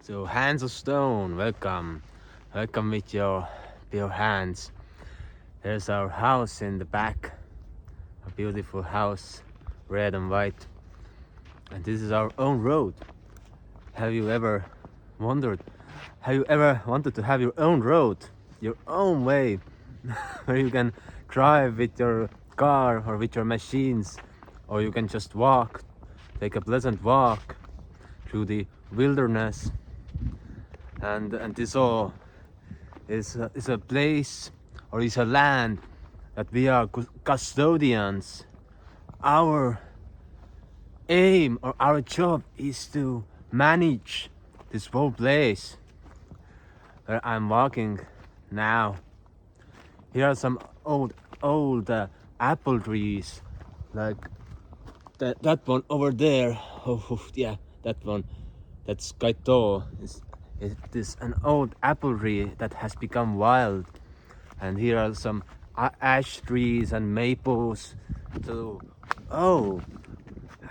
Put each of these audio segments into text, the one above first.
So hands of stone, welcome. Welcome with your hands. There's our house in the back. A beautiful house, red and white. And this is our own road. Have you ever wondered? Have you ever wanted to have your own road? Your own way where you can drive with your car or with your machines, or you can just walk, take a pleasant walk through the wilderness. And this all is a place or is a land that we are custodians. Our aim or our job is to manage this whole place where I'm walking now. Here are some old apple trees, like that one over there. Oh yeah, that one. That's quite tall. It is an old apple tree that has become wild. And here are some ash trees and maples. So, oh,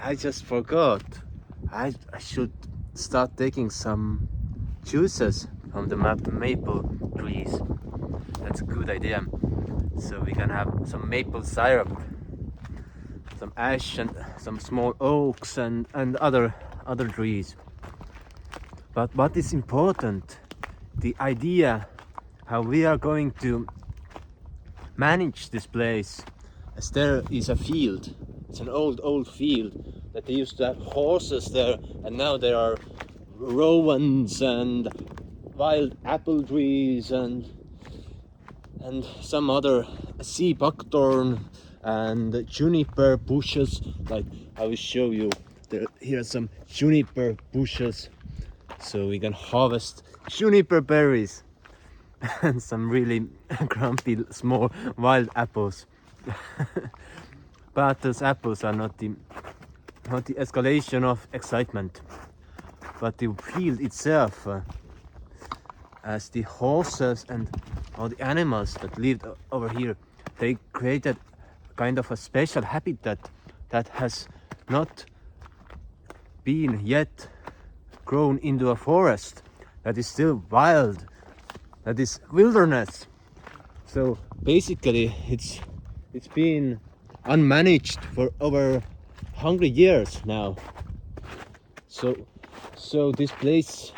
I just forgot. I should start taking some juices from the maple trees. That's a good idea. So we can have some maple syrup, some ash and some small oaks and other trees. But what is important, the idea how we are going to manage this place, as there is a field. It's an old field that they used to have horses there, and now there are rowans and wild apple trees and some other sea buckthorn and juniper bushes. Like I will show you, here are some juniper bushes, so we can harvest juniper berries and some really grumpy small wild apples. But those apples are not the escalation of excitement, but the field itself, as the horses and all the animals that lived over here, they created kind of a special habitat that has not been yet grown into a forest, that is still wild, that is wilderness. So basically it's been unmanaged for over 100 years now. So this place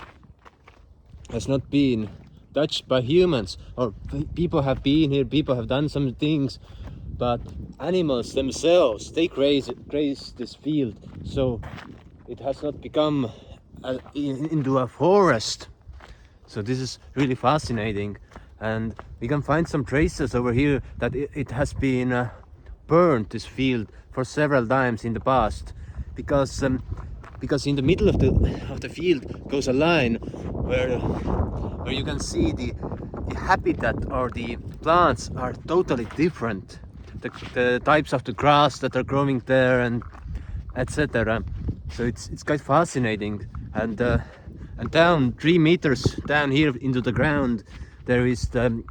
has not been touched by humans, or people have been here, people have done some things, but animals themselves, they graze this field, so it has not become into a forest. So this is really fascinating, and we can find some traces over here that it has been burned, this field, for several times in the past, because in the middle of the field goes a line where you can see the habitat or the plants are totally different, the types of the grass that are growing there and etc. So it's quite fascinating. And down 3 meters down here into the ground, there is the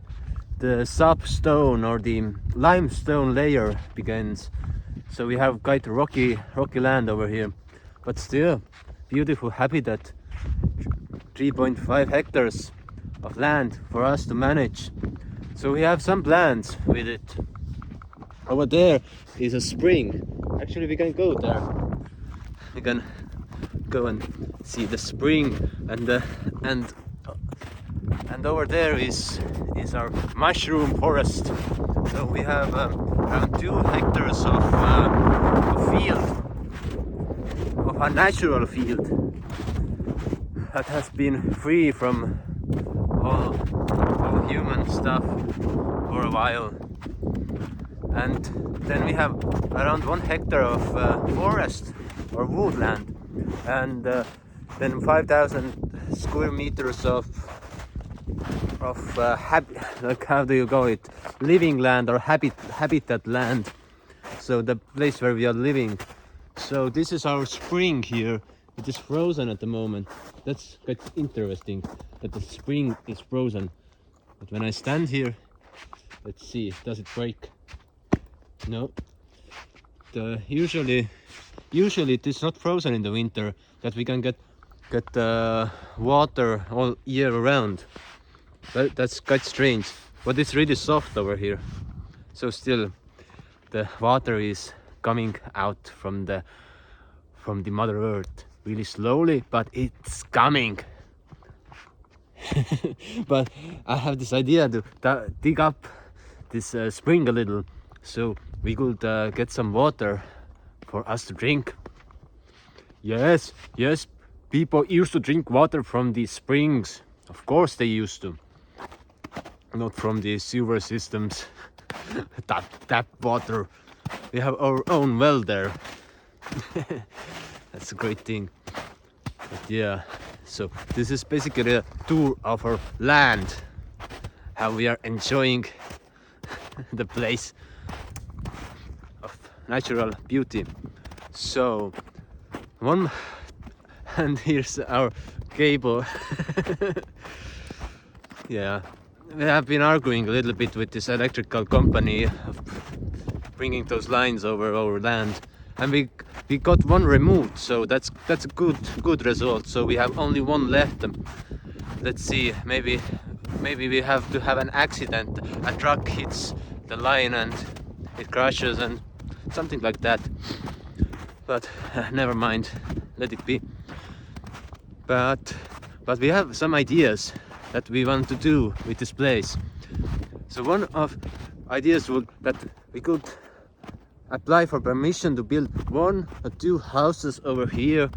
substone or the limestone layer begins. So we have quite rocky land over here, but still beautiful habitat. 3.5 hectares of land for us to manage. So we have some plans with it. Over there is a spring. Actually, we can go there. We can go and see the spring, and over there is our mushroom forest. So we have around 2 hectares of field, of a natural field that has been free from all human stuff for a while. And then we have around 1 hectare of forest or woodland, and then 5,000 square meters of like, how do you call it, living land or habitat land, so the place where we are living. So this is our spring here. It is frozen at the moment. That's quite interesting that the spring is frozen, but when I stand here, let's see, does it break? No. Usually it is not frozen in the winter, that we can get get water all year round. That's quite strange, but it's really soft over here. So still the water is coming out from the Mother Earth really slowly, but it's coming. But I have this idea to dig up this spring a little, so we could get some water for us to drink. Yes, people used to drink water from these springs. Of course they used to. Not from the sewer systems. tap water. We have our own well there. That's a great thing. But yeah, so this is basically a tour of our land, how we are enjoying the place of natural beauty. So and here's our cable. Yeah, we have been arguing a little bit with this electrical company of bringing those lines over our land, and we got one removed, so that's a good result. So we have only one left. Let's see, maybe we have to have an accident, a truck hits the line and it crashes and something like that, but never mind, let it be. But we have some ideas that we want to do with this place. So one of ideas would that we could apply for permission to build 1 or 2 houses over here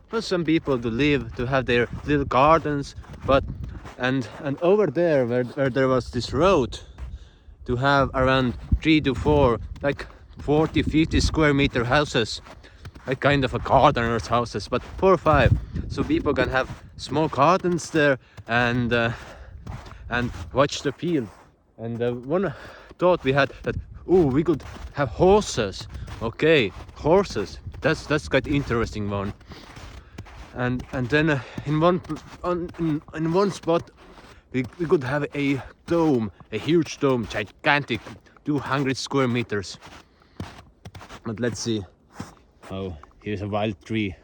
for some people to live, to have their little gardens, but and over there where there was this road, to have around 3 to 4, like 40-50 square meter houses, like kind of a gardener's houses, but 4 or 5, so people can have small gardens there and watch the field. And one thought we had that, oh, we could have horses. Okay, horses. That's quite interesting one. And then in one spot we could have a dome, a huge dome, gigantic, 200 square meters. But let's see. Oh, here's a wild tree.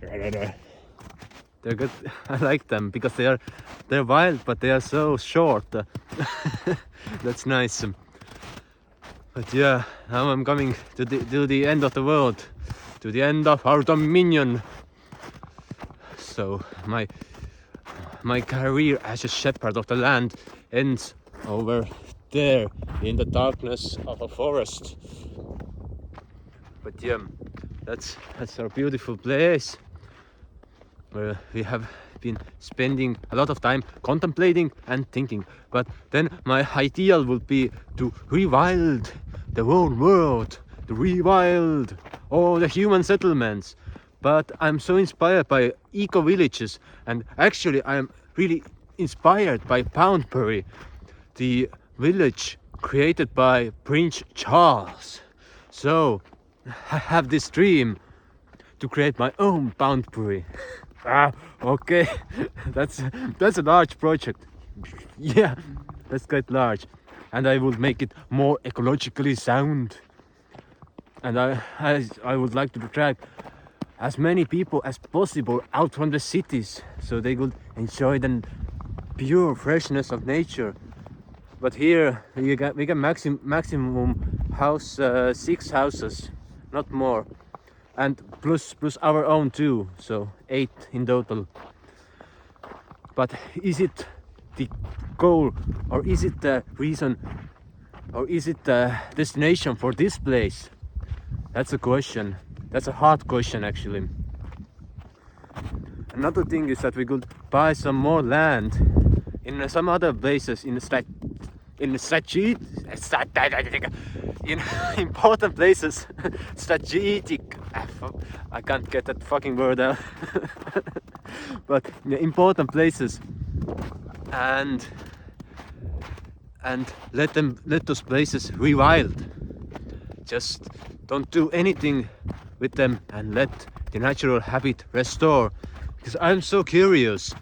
They're good. I like them because they're wild, but they are so short. That's nice. But yeah, now I'm coming to the end of the world, to the end of our dominion. So my career as a shepherd of the land ends over there in the darkness of a forest. But yeah, that's our beautiful place, where we have been spending a lot of time contemplating and thinking. But then my ideal would be to rewild the whole world, to rewild all the human settlements. But I'm so inspired by eco-villages, and actually I'm really inspired by Poundbury, the village created by Prince Charles. So I have this dream to create my own Poundbury. Okay, that's a large project. Yeah, that's quite large, and I would make it more ecologically sound. And I would like to attract as many people as possible out from the cities, so they could enjoy the pure freshness of nature. But here we got maximum house 6 houses, not more, and plus our own too, so 8 in total. But is it the goal, or is it the reason, or is it the destination for this place? That's a question. That's a hard question, actually. Another thing is that we could buy some more land in some other places in important places. Strategic. I can't get that fucking word out. But important places, and let those places rewild. Just don't do anything with them and let the natural habit restore. Because I'm so curious.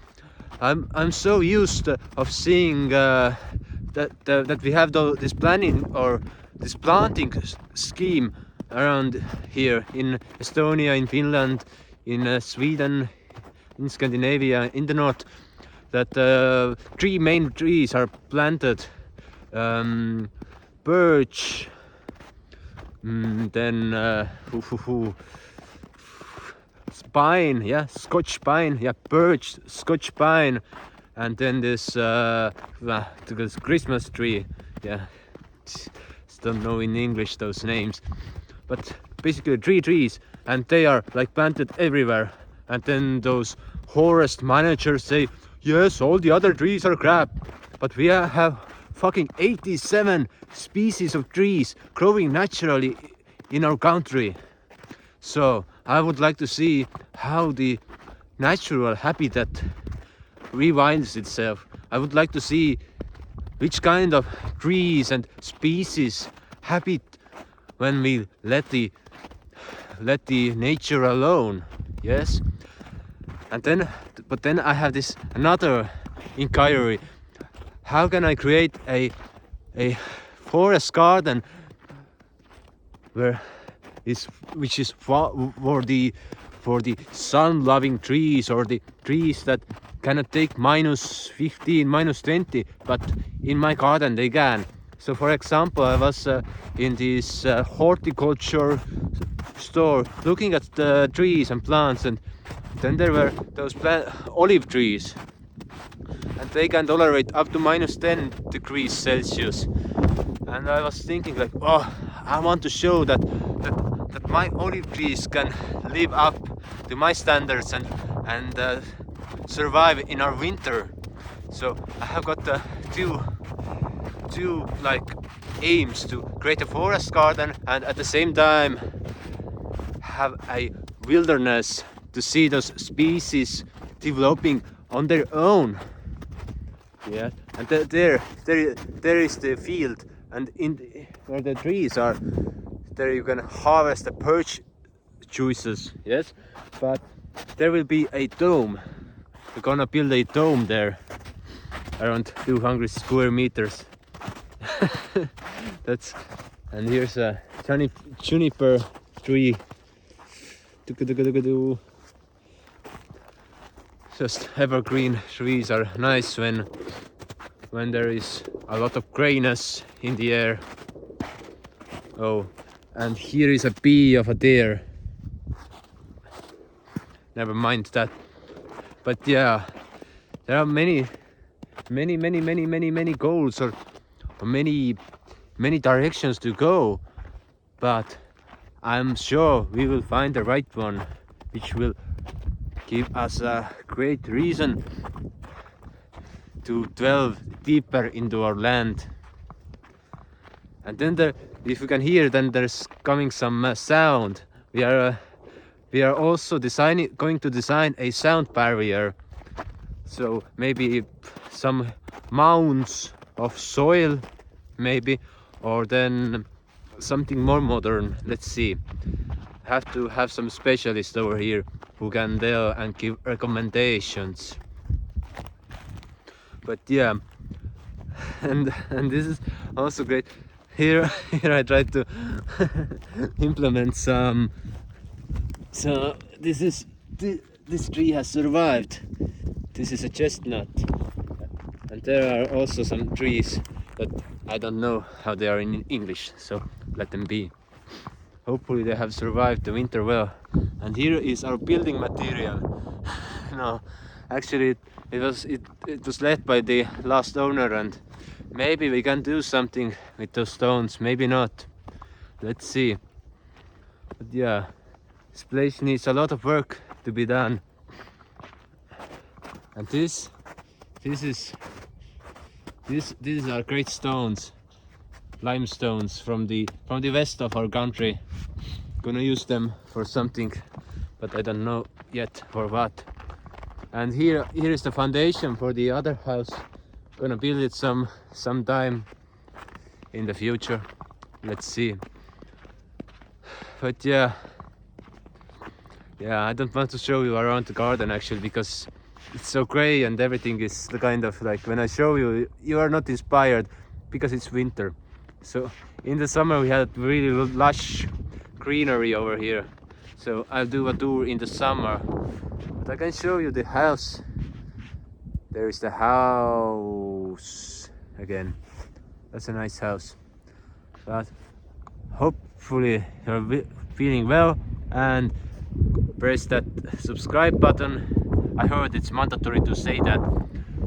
I'm so used of seeing that we have this planning or this planting scheme around here in Estonia, in Finland, in Sweden, in Scandinavia, in the north, that 3 main trees are planted. Birch, then pine, yeah, Scotch pine, yeah, birch, Scotch pine, and then this Christmas tree, yeah, don't know in English those names, but basically 3 trees, and they are like planted everywhere. And then those forest managers say, yes, all the other trees are crap, but we have fucking 87 species of trees growing naturally in our country. So I would like to see how the natural habitat rewinds itself. I would like to see which kind of trees and species habit when we let the nature alone. Yes. And then, but then I have this another inquiry. How can I create a forest garden which is for the sun-loving trees, or the trees that cannot take -15, -20, but in my garden they can. So for example, I was in this horticulture store looking at the trees and plants, and then there were those olive trees, and they can tolerate up to -10 degrees Celsius. And I was thinking like, oh, I want to show that my olive trees can live up to my standards and survive in our winter. So I have got two like aims: to create a forest garden and at the same time have a wilderness, to see those species developing on their own. Yeah, and there is the field, and where the trees are, there you can harvest the perch juices. Yes, but there will be a dome. We're gonna build a dome there, around 200 square meters. That's, and here's a juniper tree. Just evergreen trees are nice when there is a lot of grayness in the air. Oh, and here is a bee of a deer. Never mind that. But yeah, there are many goals, or many directions to go, but I'm sure we will find the right one, which will give us a great reason to delve deeper into our land. And then if you can hear, then there's coming some sound. We are also going to design a sound barrier. So maybe some mounds of soil, maybe, or then something more modern. Let's see. Have to have some specialists over here who can tell and give recommendations. But yeah, and this is also great. Here I tried to implement some. So this tree has survived. This is a chestnut, and there are also some trees that I don't know how they are in English, so let them be. Hopefully they have survived the winter well. And here is our building material. No, actually it was left by the last owner, and maybe we can do something with those stones, maybe not. Let's see. But yeah, this place needs a lot of work to be done. And these are great stones, limestones from the west of our country. Gonna use them for something, but I don't know yet for what. And here is the foundation for the other house. Gonna build it sometime in the future. Let's see. But yeah, I don't want to show you around the garden actually, because it's so gray and everything is the kind of like, when I show you, you are not inspired because it's winter. So in the summer we had really lush greenery over here, So I'll do a tour in the summer, but I can show you the house. There is the house again. That's a nice house. But hopefully you're feeling well, and press that subscribe button. I heard it's mandatory to say that,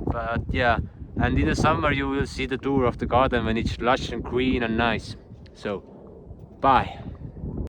but yeah. And in the summer you will see the tour of the garden when it's lush and green and nice. So bye.